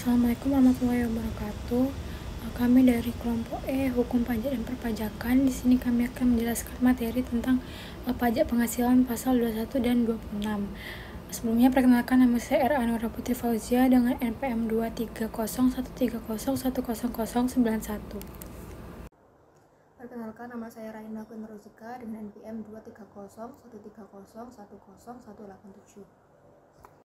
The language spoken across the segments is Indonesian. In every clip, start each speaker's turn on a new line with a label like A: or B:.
A: Assalamualaikum warahmatullahi wabarakatuh. Kami dari kelompok E, Hukum Pajak dan Perpajakan. Di sini kami akan menjelaskan materi tentang pajak penghasilan pasal 21 dan 26. Sebelumnya perkenalkan, nama saya R. Anwar Putri Fauzia dengan NPM 23013010091.
B: Perkenalkan, nama saya Raina Queen Rozika dengan NPM 23013010187.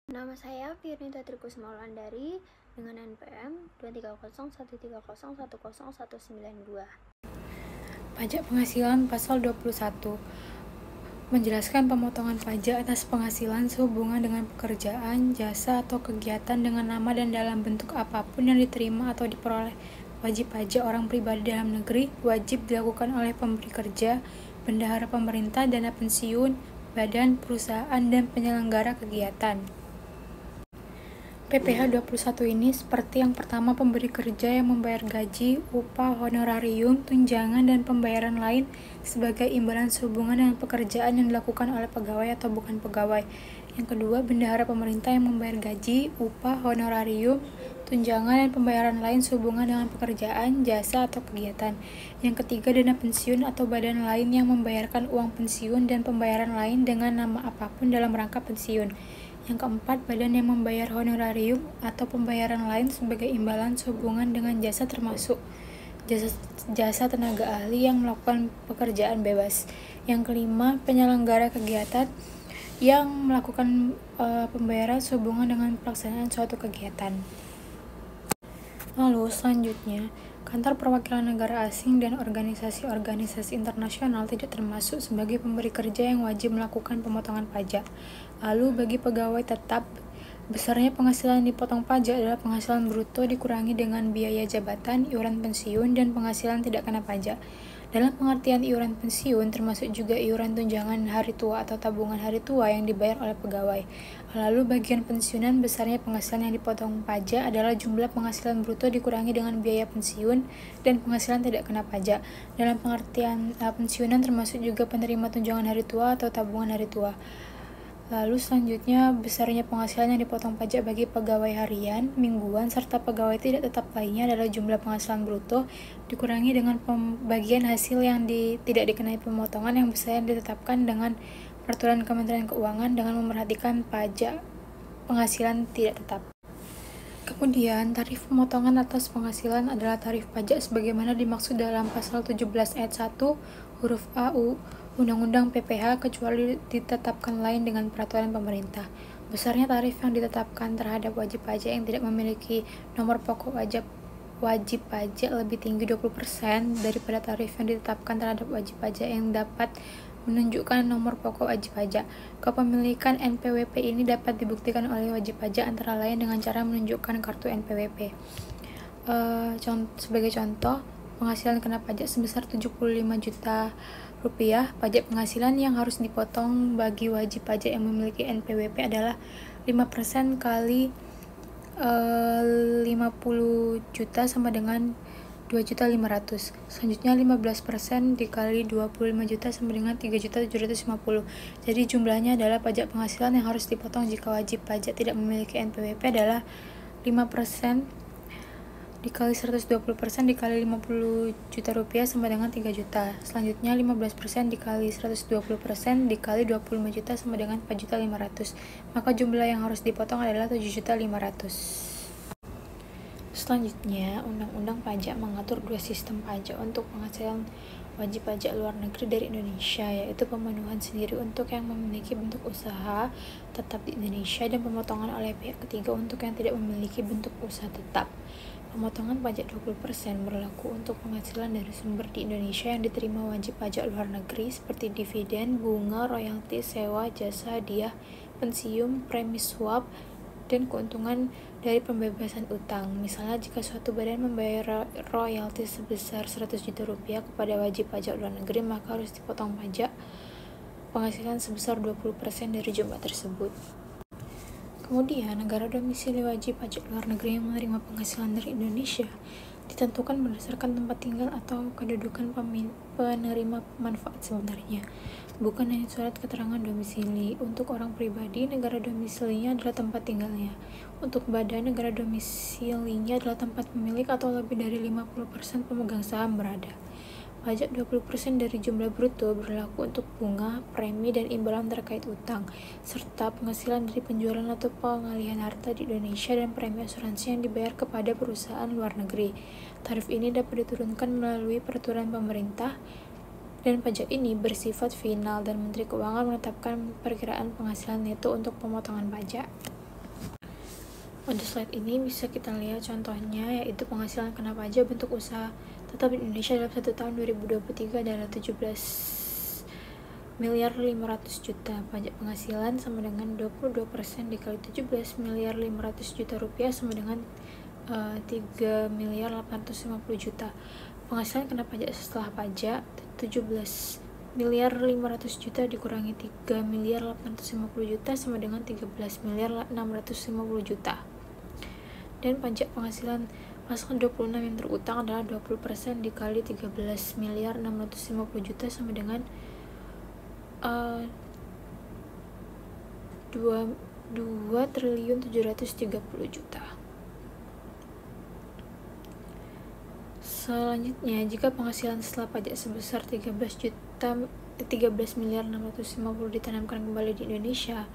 C: Nama saya Firnita Trikus Maulandari dengan NPM 2301301009192.
A: Pajak penghasilan pasal 21 menjelaskan pemotongan pajak atas penghasilan sehubungan dengan pekerjaan, jasa, atau kegiatan dengan nama dan dalam bentuk apapun yang diterima atau diperoleh wajib pajak orang pribadi dalam negeri, wajib dilakukan oleh pemberi kerja, bendahara pemerintah, dana pensiun, badan, perusahaan, dan penyelenggara kegiatan. PPh 21 ini seperti yang pertama, pemberi kerja yang membayar gaji, upah, honorarium, tunjangan, dan pembayaran lain sebagai imbalan sehubungan dengan pekerjaan yang dilakukan oleh pegawai atau bukan pegawai. Yang kedua, bendahara pemerintah yang membayar gaji, upah, honorarium, tunjangan, dan pembayaran lain sehubungan dengan pekerjaan, jasa, atau kegiatan. Yang ketiga, dana pensiun atau badan lain yang membayarkan uang pensiun dan pembayaran lain dengan nama apapun dalam rangka pensiun. Yang keempat, badan yang membayar honorarium atau pembayaran lain sebagai imbalan sehubungan dengan jasa termasuk jasa tenaga ahli yang melakukan pekerjaan bebas. Yang kelima, penyelenggara kegiatan yang melakukan pembayaran sehubungan dengan pelaksanaan suatu kegiatan. Lalu selanjutnya, kantor perwakilan negara asing dan organisasi-organisasi internasional tidak termasuk sebagai pemberi kerja yang wajib melakukan pemotongan pajak. Lalu bagi pegawai tetap, besarnya penghasilan dipotong pajak adalah penghasilan bruto dikurangi dengan biaya jabatan, iuran pensiun, dan penghasilan tidak kena pajak. Dalam pengertian iuran pensiun, termasuk juga iuran tunjangan hari tua atau tabungan hari tua yang dibayar oleh pegawai. Lalu bagian pensiunan, besarnya penghasilan yang dipotong pajak adalah jumlah penghasilan bruto dikurangi dengan biaya pensiun dan penghasilan tidak kena pajak. Dalam pengertian pensiunan termasuk juga penerima tunjangan hari tua atau tabungan hari tua. Lalu selanjutnya, besarnya penghasilan yang dipotong pajak bagi pegawai harian, mingguan, serta pegawai tidak tetap lainnya adalah jumlah penghasilan bruto dikurangi dengan pembagian hasil yang tidak dikenai pemotongan yang besar yang ditetapkan dengan peraturan Kementerian Keuangan dengan memerhatikan pajak penghasilan tidak tetap. Kemudian, tarif pemotongan atas penghasilan adalah tarif pajak sebagaimana dimaksud dalam pasal 17 ayat 1 huruf A Undang-Undang PPh kecuali ditetapkan lain dengan peraturan pemerintah. Besarnya tarif yang ditetapkan terhadap wajib pajak yang tidak memiliki nomor pokok wajib pajak lebih tinggi 20% daripada tarif yang ditetapkan terhadap wajib pajak yang dapat menunjukkan nomor pokok wajib pajak. Kepemilikan NPWP ini dapat dibuktikan oleh wajib pajak antara lain dengan cara menunjukkan kartu NPWP. Sebagai contoh, penghasilan kena pajak sebesar 75 juta rupiah, pajak penghasilan yang harus dipotong bagi wajib pajak yang memiliki NPWP adalah 5% kali 50 juta sama dengan 2.500. Selanjutnya 15% dikali 25 juta sama dengan 3.750. Jadi jumlahnya adalah pajak penghasilan yang harus dipotong jika wajib pajak tidak memiliki NPWP adalah 5% dikali 120% dikali 50 juta rupiah sama dengan 3 juta. Selanjutnya 15% dikali 120% dikali 25 juta sama dengan 4.500. Maka jumlah yang harus dipotong adalah 7.500. Selanjutnya, Undang-Undang Pajak mengatur dua sistem pajak untuk penghasilan wajib pajak luar negeri dari Indonesia, yaitu pemenuhan sendiri untuk yang memiliki bentuk usaha tetap di Indonesia dan pemotongan oleh pihak ketiga untuk yang tidak memiliki bentuk usaha tetap. Pemotongan pajak 20% berlaku untuk penghasilan dari sumber di Indonesia yang diterima wajib pajak luar negeri seperti dividen, bunga, royalti, sewa, jasa, hadiah, pensiun, premi swab, dan keuntungan dari pembebasan utang. Misalnya jika suatu badan membayar royalti sebesar 100 juta rupiah kepada wajib pajak luar negeri, maka harus dipotong pajak penghasilan sebesar 20% dari jumlah tersebut. Kemudian, negara domisili wajib pajak luar negeri yang menerima penghasilan dari Indonesia ditentukan berdasarkan tempat tinggal atau kedudukan penerima manfaat sebenarnya. bukan hanya surat keterangan domisili. Untuk orang pribadi, negara domisilinya adalah tempat tinggalnya. Untuk badan, negara domisilinya adalah tempat pemilik atau lebih dari 50% pemegang saham berada. Pajak 20% dari jumlah bruto berlaku untuk bunga, premi, dan imbalan terkait utang, serta penghasilan dari penjualan atau pengalihan harta di Indonesia dan premi asuransi yang dibayar kepada perusahaan luar negeri. Tarif ini dapat diturunkan melalui peraturan pemerintah, dan pajak ini bersifat final dan Menteri Keuangan menetapkan perkiraan penghasilan neto untuk pemotongan pajak. Pada slide ini bisa kita lihat contohnya, yaitu penghasilan kena pajak bentuk usaha tetap di Indonesia dalam 1 tahun 2023 adalah 17 miliar 500 juta. Pajak penghasilan sama dengan 22% dikali 17 miliar 500 juta rupiah sama dengan 3 miliar 850 juta. Penghasilan kena pajak setelah pajak 17 miliar 500 juta dikurangi 3 miliar 850 juta sama dengan 13 miliar 650 juta. Dan pajak penghasilan pasal 26 yang terutang adalah 20% dikali 13 miliar 650 juta sama dengan 2 triliun 730 juta. Selanjutnya, jika penghasilan setelah pajak sebesar 13 miliar 650 ditanamkan kembali di Indonesia,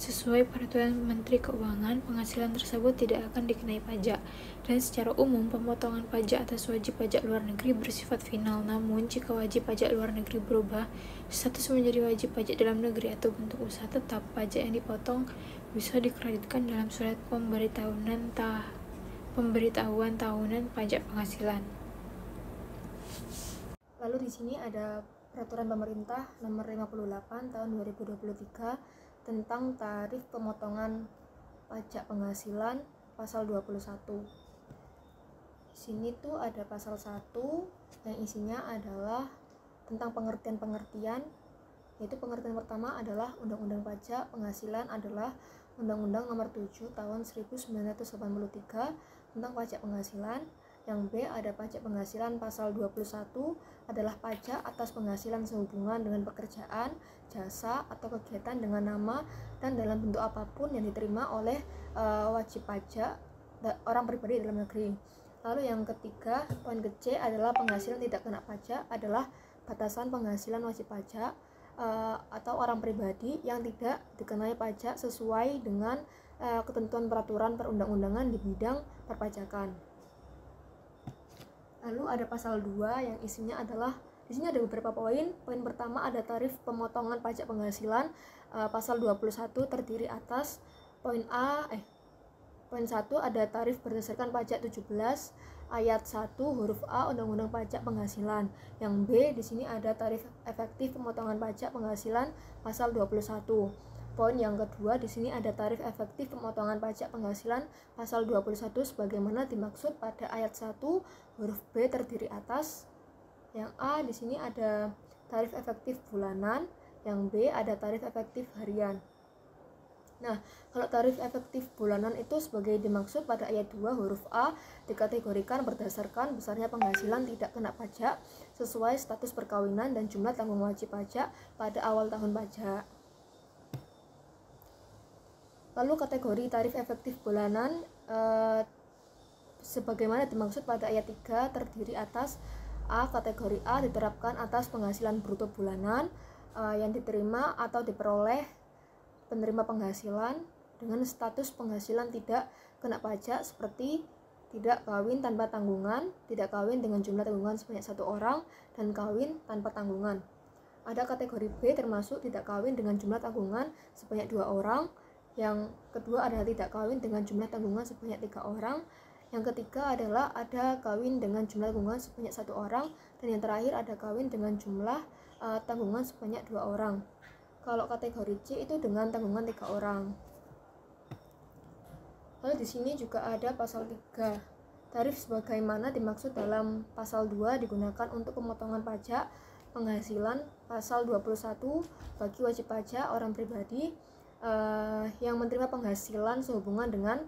A: sesuai peraturan Menteri Keuangan, penghasilan tersebut tidak akan dikenai pajak. Dan secara umum, pemotongan pajak atas wajib pajak luar negeri bersifat final. Namun, jika wajib pajak luar negeri berubah status menjadi wajib pajak dalam negeri atau bentuk usaha tetap, pajak yang dipotong bisa dikreditkan dalam surat pemberitahuan tahunan pajak penghasilan.
B: Lalu di sini ada peraturan pemerintah nomor 58 tahun 2023 tentang tarif pemotongan pajak penghasilan pasal 21. Di sini tuh ada pasal 1 yang isinya adalah tentang pengertian-pengertian, yaitu pengertian pertama adalah Undang-Undang Pajak Penghasilan adalah Undang-Undang Nomor 7 Tahun 1983 tentang pajak penghasilan. Yang B ada pajak penghasilan pasal 21 adalah pajak atas penghasilan sehubungan dengan pekerjaan, jasa, atau kegiatan dengan nama dan dalam bentuk apapun yang diterima oleh wajib pajak orang pribadi dalam negeri. Lalu yang ketiga, poin C adalah penghasilan tidak kena pajak adalah batasan penghasilan wajib pajak atau orang pribadi yang tidak dikenai pajak sesuai dengan ketentuan peraturan perundang-undangan di bidang perpajakan. Lalu ada pasal 2 yang isinya adalah, di sini ada beberapa poin. Poin pertama ada tarif pemotongan pajak penghasilan pasal 21 terdiri atas poin 1 ada tarif berdasarkan pajak 17 ayat 1 huruf A Undang-Undang Pajak Penghasilan. Yang B di sini ada tarif efektif pemotongan pajak penghasilan pasal 21. Poin yang kedua di sini ada tarif efektif pemotongan pajak penghasilan pasal 21 sebagaimana dimaksud pada ayat 1 huruf B terdiri atas. Yang A di sini ada tarif efektif bulanan, yang B ada tarif efektif harian. Nah, kalau tarif efektif bulanan itu sebagai dimaksud pada ayat 2 huruf A dikategorikan berdasarkan besarnya penghasilan tidak kena pajak sesuai status perkawinan dan jumlah tanggung wajib pajak pada awal tahun pajak. Lalu kategori tarif efektif bulanan sebagaimana dimaksud pada ayat 3 terdiri atas A. Kategori A diterapkan atas penghasilan bruto bulanan yang diterima atau diperoleh penerima penghasilan dengan status penghasilan tidak kena pajak seperti tidak kawin tanpa tanggungan, tidak kawin dengan jumlah tanggungan sebanyak 1 orang, dan kawin tanpa tanggungan. Ada kategori B termasuk tidak kawin dengan jumlah tanggungan sebanyak 2 orang. Yang kedua adalah tidak kawin dengan jumlah tanggungan sebanyak 3 orang. Yang ketiga adalah ada kawin dengan jumlah tanggungan sebanyak 1 orang. Dan yang terakhir ada kawin dengan jumlah tanggungan sebanyak 2 orang. Kalau kategori C itu dengan tanggungan 3 orang. Lalu di sini juga ada pasal 3. Tarif sebagaimana dimaksud dalam pasal 2 digunakan untuk pemotongan pajak penghasilan pasal 21 bagi wajib pajak orang pribadi yang menerima penghasilan sehubungan dengan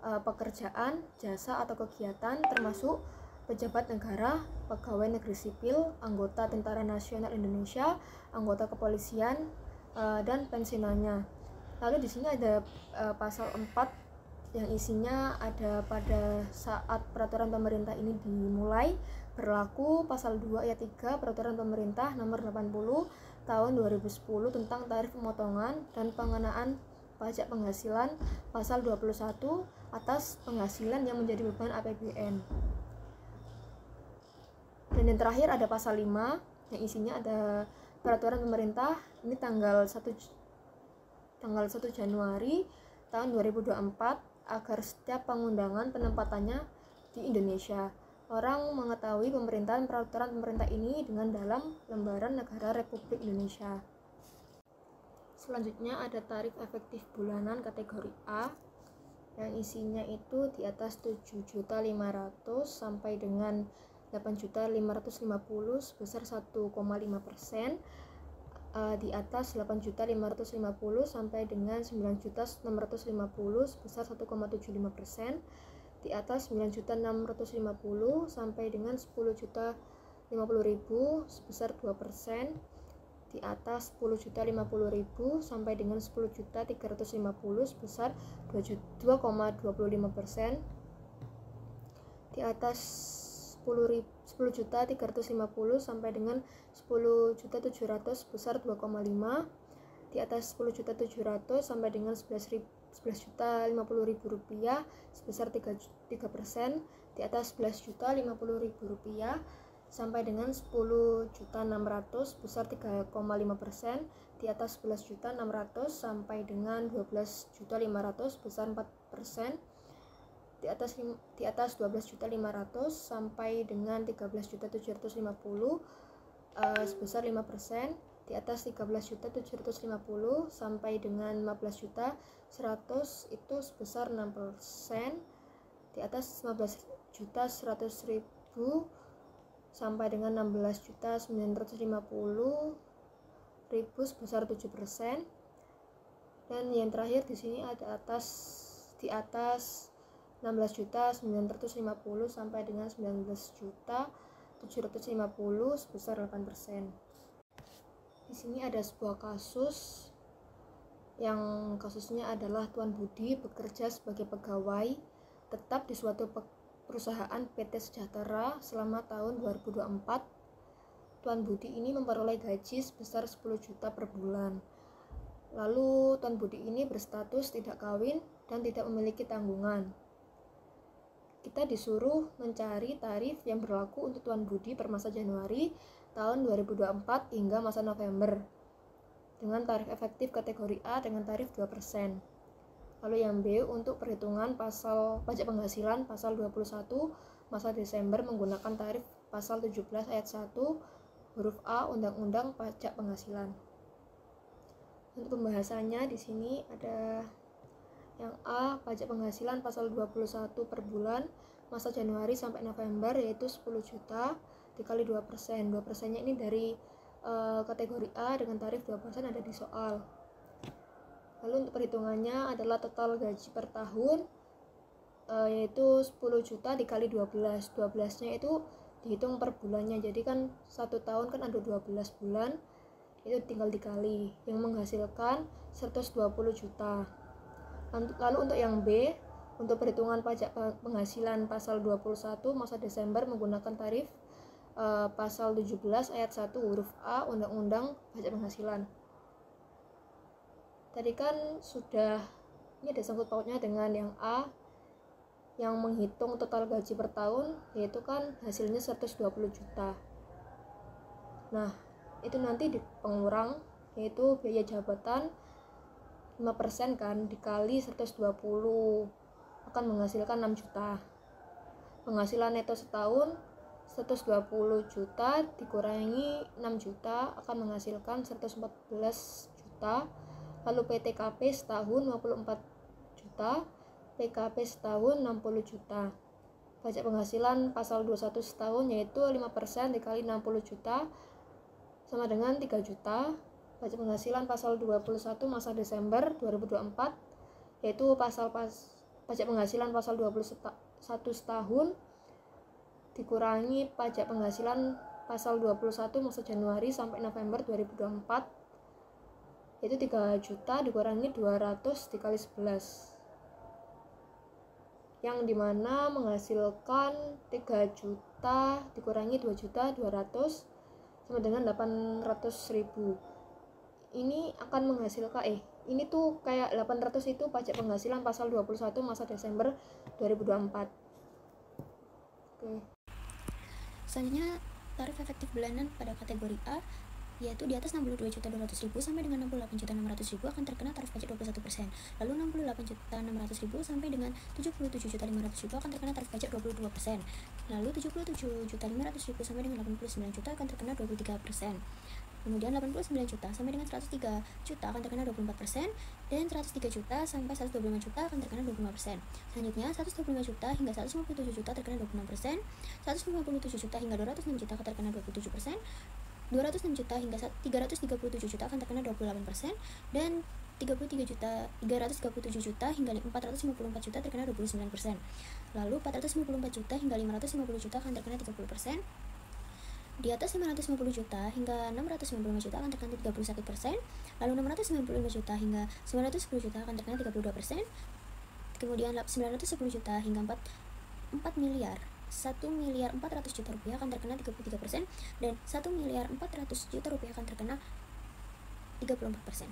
B: pekerjaan, jasa, atau kegiatan termasuk pejabat negara, pegawai negeri sipil, anggota Tentara Nasional Indonesia, anggota kepolisian, dan pensiunannya. Lalu di sini ada pasal 4 yang isinya ada pada saat peraturan pemerintah ini dimulai berlaku, pasal 2 ayat 3 peraturan pemerintah nomor 80 tahun 2010 tentang tarif pemotongan dan pengenaan pajak penghasilan, pasal 21 atas penghasilan yang menjadi beban APBN. Dan yang terakhir ada pasal 5 yang isinya ada peraturan pemerintah ini tanggal 1 Januari tahun 2024 agar setiap pengundangan penempatannya di Indonesia. Orang mengetahui peraturan pemerintah ini dengan dalam lembaran negara Republik Indonesia. Selanjutnya ada tarif efektif bulanan kategori A yang isinya itu di atas 7.500.000 sampai dengan 8.550.000 sebesar 1,5%, di atas 8.550.000 sampai dengan 9.650.000 sebesar 1,75%, di atas 9.650.000 sampai dengan 10.050.000 sebesar 2%, di atas 10.050.000 sampai dengan 10.350.000 sebesar 2,25%, di atas 10.350.000 sampai dengan 10.700.000 sebesar 2,5%, di atas 10.700.000 sampai dengan 11.050.000 rupiah sebesar 3%, di atas 11.050.000 rupiah sampai dengan 10.600.000 sebesar 3,5%, di atas 11.600.000 sampai dengan 12.500.000 sebesar 4%, di atas 12.500.000 sampai dengan 13.750.000 sebesar 5%, di atas 13.750.000 sampai dengan 15.100.000 itu sebesar 6%, di atas 15.100.000 sampai dengan 16.950.000 sebesar 7%, dan yang terakhir di sini ada di atas 16.950.000 sampai dengan 19.750.000 sebesar 8%. Di sini ada sebuah kasus yang kasusnya adalah Tuan Budi bekerja sebagai pegawai tetap di suatu perusahaan PT Sejahtera selama tahun 2024. Tuan Budi ini memperoleh gaji sebesar 10 juta per bulan. Lalu Tuan Budi ini berstatus tidak kawin dan tidak memiliki tanggungan. Kita disuruh mencari tarif yang berlaku untuk Tuan Budi per masa Januari tahun 2024 hingga masa November dengan tarif efektif kategori A dengan tarif 2%. Lalu yang B untuk perhitungan pasal pajak penghasilan pasal 21 masa Desember menggunakan tarif pasal 17 ayat 1 huruf A Undang-Undang Pajak Penghasilan. Untuk pembahasannya di sini ada yang A, pajak penghasilan pasal 21 per bulan masa Januari sampai November yaitu 10 juta dikali 2%. 2%-nya ini dari kategori A dengan tarif 2% ada di soal. Lalu untuk perhitungannya adalah total gaji per tahun yaitu 10 juta dikali 12. 12-nya itu dihitung per bulannya. Jadi kan 1 tahun kan ada 12 bulan. Itu tinggal dikali yang menghasilkan 120 juta. Lalu untuk yang B, untuk perhitungan pajak penghasilan pasal 21 masa Desember menggunakan tarif pasal 17 ayat 1 huruf A Undang-Undang Pajak Penghasilan. Tadi kan sudah, ini ada sangkut pautnya dengan yang A yang menghitung total gaji per tahun, yaitu kan hasilnya 120 juta. Nah, itu nanti pengurang, yaitu biaya jabatan 5% kan dikali 120 akan menghasilkan 6 juta. Penghasilan neto setahun 120 juta dikurangi 6 juta akan menghasilkan 114 juta. Lalu PTKP setahun 54 juta, PKP setahun 60 juta. Pajak penghasilan pasal 21 setahun yaitu 5% dikali 60 juta sama dengan 3 juta. Pajak penghasilan pasal 21 masa Desember 2024 yaitu pajak penghasilan pasal 21 setahun dikurangi pajak penghasilan pasal 21 masa Januari sampai November 2024, yaitu 3 juta dikurangi 200 dikali 11, yang dimana menghasilkan 3 juta dikurangi 2 juta 200 sama dengan 800.000. Ini akan menghasilkan ini tuh kayak 800 itu pajak penghasilan pasal 21 masa Desember 2024. Oke.
C: Selanjutnya, tarif efektif bulanan pada kategori A yaitu di atas 62.200.000 sampai dengan 68.600.000 akan terkena tarif pajak 21%. Lalu 68.600.000 sampai dengan 77.500.000 akan terkena tarif pajak 22%. Lalu 77.500.000 sampai dengan 89 juta akan terkena 23%. Kemudian 89 juta sampai dengan 103 juta akan terkena 24%, dan 103 juta sampai 125 juta akan terkena 25%. Selanjutnya 125 juta hingga 157 juta terkena 26%, 157 juta hingga 206 juta akan terkena 27%, 206 juta hingga 337 juta akan terkena 28%, dan 337 juta hingga 454 juta terkena 29%. Lalu 454 juta hingga 550 juta akan terkena 30%. Di atas 550 juta hingga 695 juta akan terkena 31%, lalu 695 juta hingga 910 juta akan terkena 32%, kemudian 910 juta hingga 4 miliar 1.400.000.000 rupiah akan terkena 33%, dan 1.400.000.000 rupiah akan terkena 34%.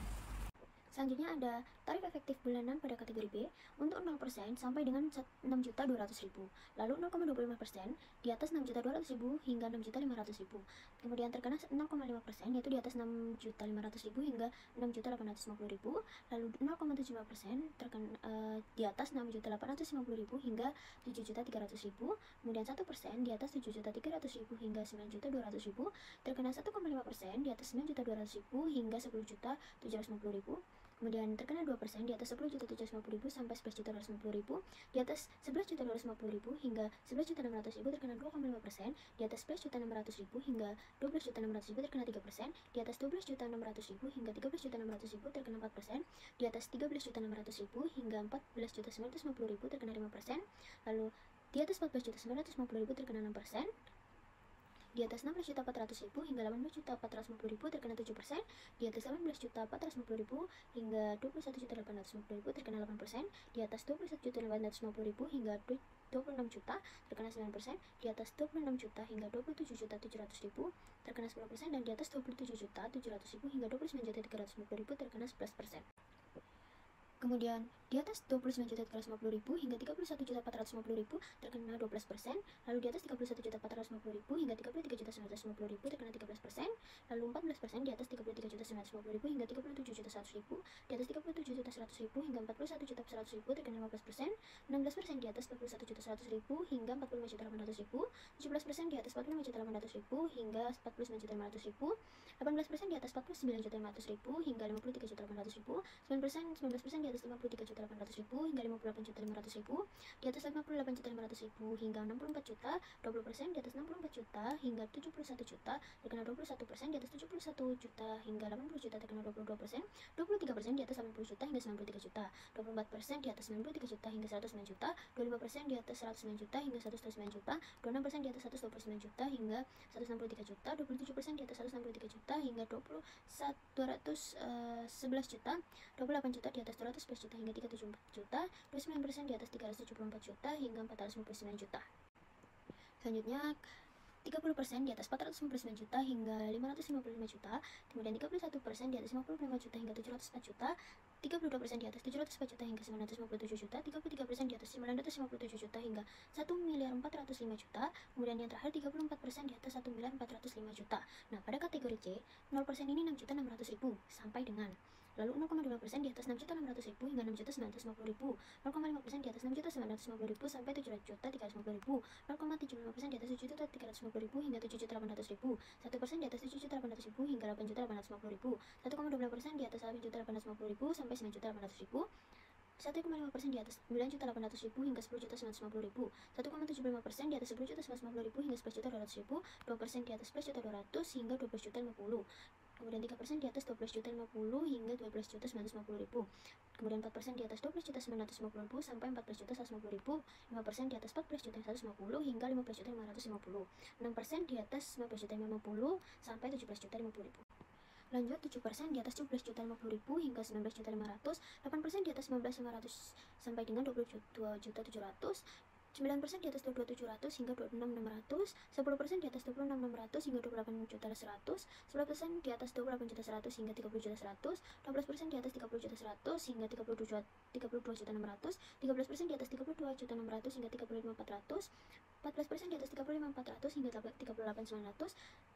C: Selanjutnya ada tarif efektif bulanan pada kategori B untuk 0% sampai dengan 6.200.000. Lalu 0,25% di atas 6.200.000 hingga 6.500.000. Kemudian terkena 0,5% yaitu di atas 6.500.000 hingga 6.850.000. Lalu 0,75% terkena di atas 6.850.000 hingga 7.300.000. Kemudian 1% di atas 7.300.000 hingga 9.200.000. Terkena 1,5% di atas 9.200.000 hingga 10.750.000. Kemudian terkena 2% di atas 10.750.000 sampai 11.250.000. Di atas 11.250.000 hingga 11.600.000 terkena 2,5%. Di atas 11.600.000 hingga 12.600.000 terkena 3%. Di atas 12.600.000 hingga 13.600.000 terkena 4%. Di atas 13.600.000 hingga 14.950.000 terkena 5%. Lalu di atas 14.950.000 terkena 6%. Di atas 16.400.000 hingga 18.450.000 terkena 7%. Di atas 18.450.000 hingga 21.850.000 terkena 8%. Di atas 21.850.000 hingga 26 juta terkena 9%. Di atas 26 juta hingga 27.700.000 terkena 10%, dan di atas 27.700.000 hingga 29.350.000 terkena 11%. Kemudian di atas 29.350.000 hingga 31.450.000 terkena 12%. Lalu di atas 31.450.000 hingga 33.950.000 terkena 13%. Lalu 14% di atas 33.950.000 hingga 37.100.000. Di atas 37.100.000 hingga 41.100.000 terkena 15%. 16% di atas 41.100.000 hingga 45.800.000. 17% di atas 45.800.000 hingga 49.500.000. 18% di atas 49.500.000 hingga 53.800.000. 19% di atas 53.800.000 hingga 58.500.000. Di atas 58.500.000 hingga 64 juta. 20% di atas 64 juta hingga 71 juta terkena 21%. Di atas 71 juta hingga 80 juta terkena 22%. 23% di atas 80 juta hingga 93 juta. 24% di atas 93 juta hingga 109 juta. 25% di atas 109 juta hingga 109 juta. 26% di atas 129 juta hingga 163 juta. 27% di atas 163 juta hingga 211 juta. 28 juta di atas 211 juta hingga 374 juta. 29% di atas 374 juta hingga 459 juta. Selanjutnya 30% di atas 459 juta hingga 555 juta. Kemudian 31% di atas 55 juta hingga 704 juta. 32% di atas 704 juta hingga 957 juta. 33% di atas 957 juta hingga 1.405 juta. Kemudian yang terakhir 34% di atas 1.405 juta. Nah, pada kategori C, 0% ini 6.600.000 sampai dengan. Lalu 0,2% di atas 6.600.000 hingga 6.950.000. 0,5% di atas 6.950.000 sampai 7.350.000. 0,75% di atas 7.350.000 hingga 7.800.000. 1% di atas 7.800.000 hingga 8.850.000. 1,25% di atas 8.850.000 sampai 9.800.000. 1,5% di atas 9.800.000 hingga 10.950.000. 1,75% di atas 10.950.000 hingga 11.200.000. 2% di atas 11.200.000 hingga 12.050.000. Kemudian 3% di atas 12.050 hingga 12.950.000. Kemudian 4% di atas 12.950.000 sampai 14.150.000. 5% di atas 14.150 hingga 15.550. 6% di atas 15.050 sampai 17.050.000. Lanjut, 7% di atas 17.050.000 hingga 19.500. 8% di atas 19.500 sampai dengan 22.700. 9% di atas 22.700 hingga 26.600, 10% di atas 26.600 hingga 28.100, 11% di atas 28.100 hingga 30.100, 12% di atas 30.100 hingga 32.600, 13% di atas 32.600 hingga 35.400, 14% di atas 35.400 hingga 38.900,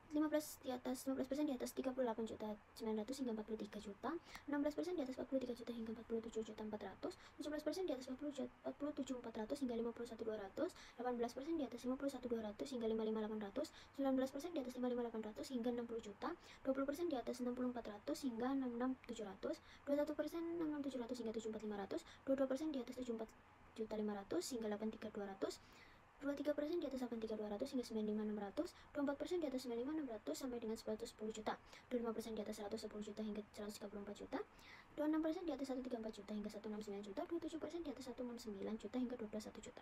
C: 15% di atas 15% di atas 38.900 hingga 43 juta, 16% di atas 43 juta hingga 47.400, 17% di atas 47.400 hingga 51.200, 18% di atas 51.200 hingga 55.800, 19% di atas 55.800 hingga 60 juta, 20% di atas 64.400 hingga 66.700, 21% 66.700 hingga 74.500, 22% di atas 74.500 hingga 83.200, 23% di atas 83.200 hingga 95.600, 24% di atas 95.600 sampai dengan 110 juta, 25% di atas 110 juta hingga 134 juta, 26% di atas 134 juta hingga 169 juta, 27% di atas 169 juta hingga 21 juta.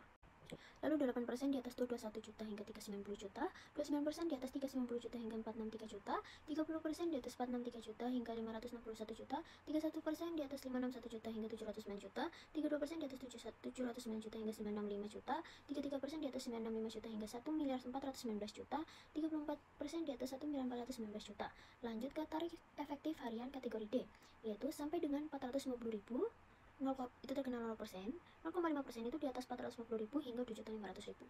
C: Lalu 8% di atas 221 juta hingga 390 juta, 29% di atas 390 juta hingga 463 juta, 30% di atas 463 juta hingga 561 juta, 31% di atas 561 juta hingga 709 juta, 32% di atas 709 juta hingga 965 juta, 33% di atas 965 juta hingga 1.419 juta, 34% di atas 1.419 juta. Lanjut ke tarif efektif harian kategori D, yaitu sampai dengan 450.000, itu terkena 0%, 0,5% itu di atas 450.000 hingga 7.500.000.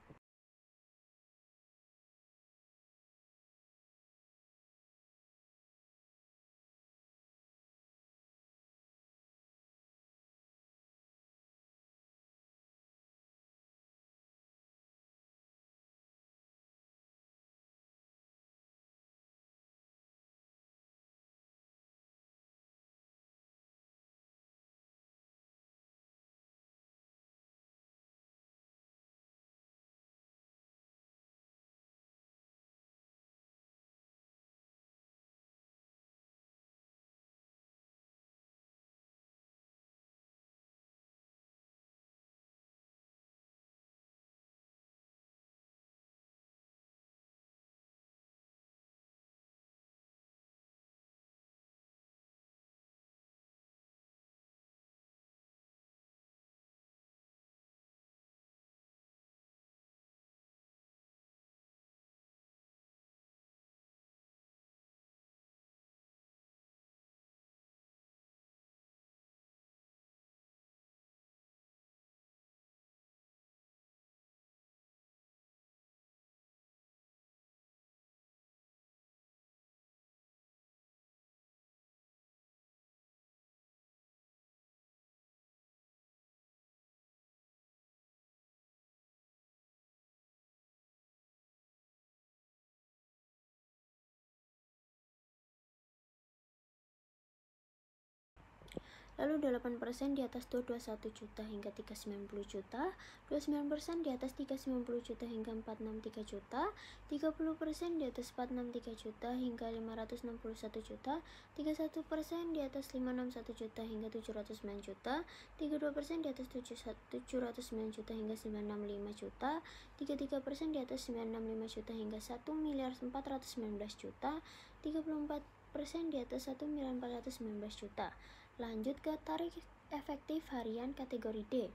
C: Lalu 8% di atas 221 juta hingga 390 juta, 29% di atas 390 juta hingga 463 juta, 30% di atas 463 juta hingga 561 juta, 31% di atas 561 juta hingga 709 juta, 32% di atas 709 juta hingga 965 juta, 33% di atas 965 juta hingga 1.419 juta, 34% di atas 1.419 juta. Lanjut ke tarif efektif harian kategori D,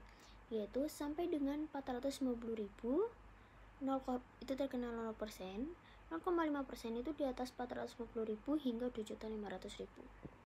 C: yaitu sampai dengan 450.000, itu terkena 0%, 0,5% itu di atas 450.000 hingga 2.500.000.